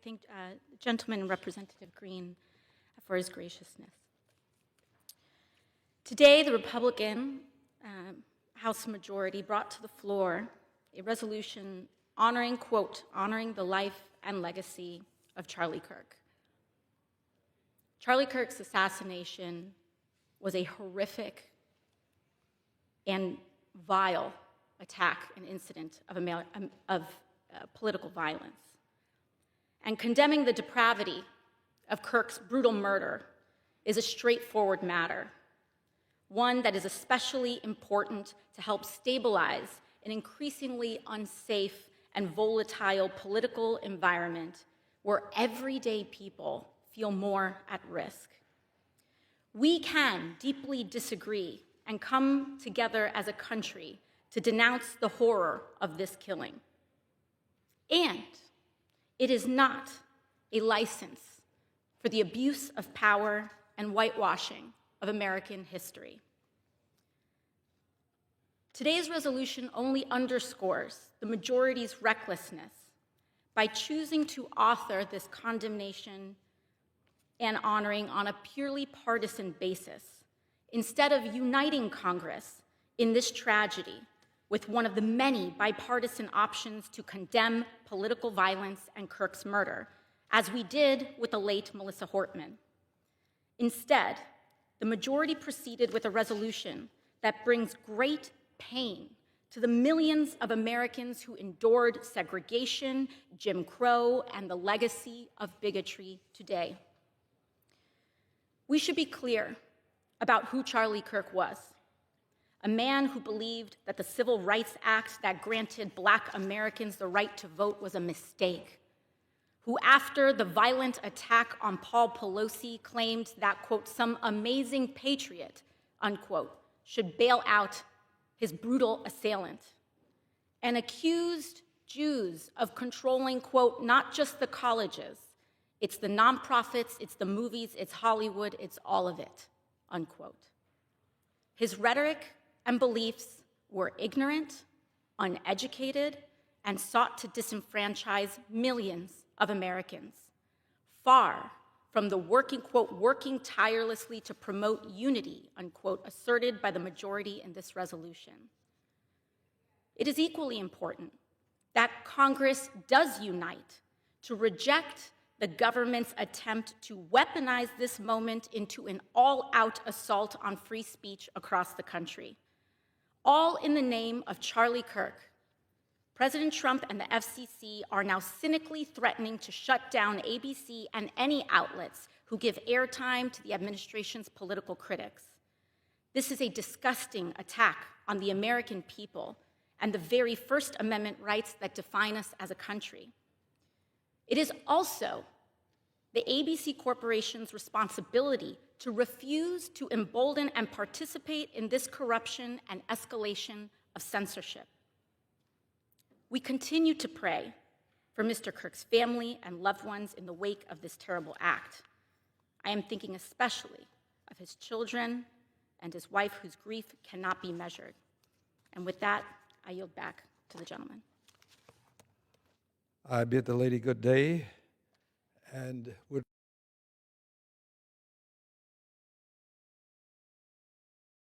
thank the gentleman and Representative Green for his graciousness. Today, the Republican House majority brought to the floor a resolution honoring, quote, honoring the life and legacy of Charlie Kirk. Charlie Kirk's assassination was a horrific and vile attack and incident of political violence. And condemning the depravity of Kirk's brutal murder is a straightforward matter, one that is especially important to help stabilize an increasingly unsafe and volatile political environment where everyday people feel more at risk. We can deeply disagree and come together as a country to denounce the horror of this killing. And it is not a license for the abuse of power and whitewashing of American history. Today's resolution only underscores the majority's recklessness by choosing to author this condemnation and honoring on a purely partisan basis, instead of uniting Congress in this tragedy with one of the many bipartisan options to condemn political violence and Kirk's murder, as we did with the late Melissa Hortman. Instead, the majority proceeded with a resolution that brings great pain to the millions of Americans who endured segregation, Jim Crow, and the legacy of bigotry today. We should be clear about who Charlie Kirk was. A man who believed that the Civil Rights Act that granted Black Americans the right to vote was a mistake, who after the violent attack on Paul Pelosi claimed that, quote, some amazing patriot, unquote, should bail out his brutal assailant, and accused Jews of controlling, quote, not just the colleges, it's the nonprofits, it's the movies, it's Hollywood, it's all of it, unquote. His rhetoric and beliefs were ignorant, uneducated, and sought to disenfranchise millions of Americans, far from the working, quote, working tirelessly to promote unity, unquote, asserted by the majority in this resolution. It is equally important that Congress does unite to reject the government's attempt to weaponize this moment into an all-out assault on free speech across the country, all in the name of Charlie Kirk. President Trump and the FCC are now cynically threatening to shut down ABC and any outlets who give airtime to the administration's political critics. This is a disgusting attack on the American people and the very First Amendment rights that define us as a country. It is also the ABC Corporation's responsibility to refuse to embolden and participate in this corruption and escalation of censorship. We continue to pray for Mr. Kirk's family and loved ones in the wake of this terrible act. I am thinking especially of his children and his wife, whose grief cannot be measured. And with that, I yield back to the gentleman. I bid the lady good day and would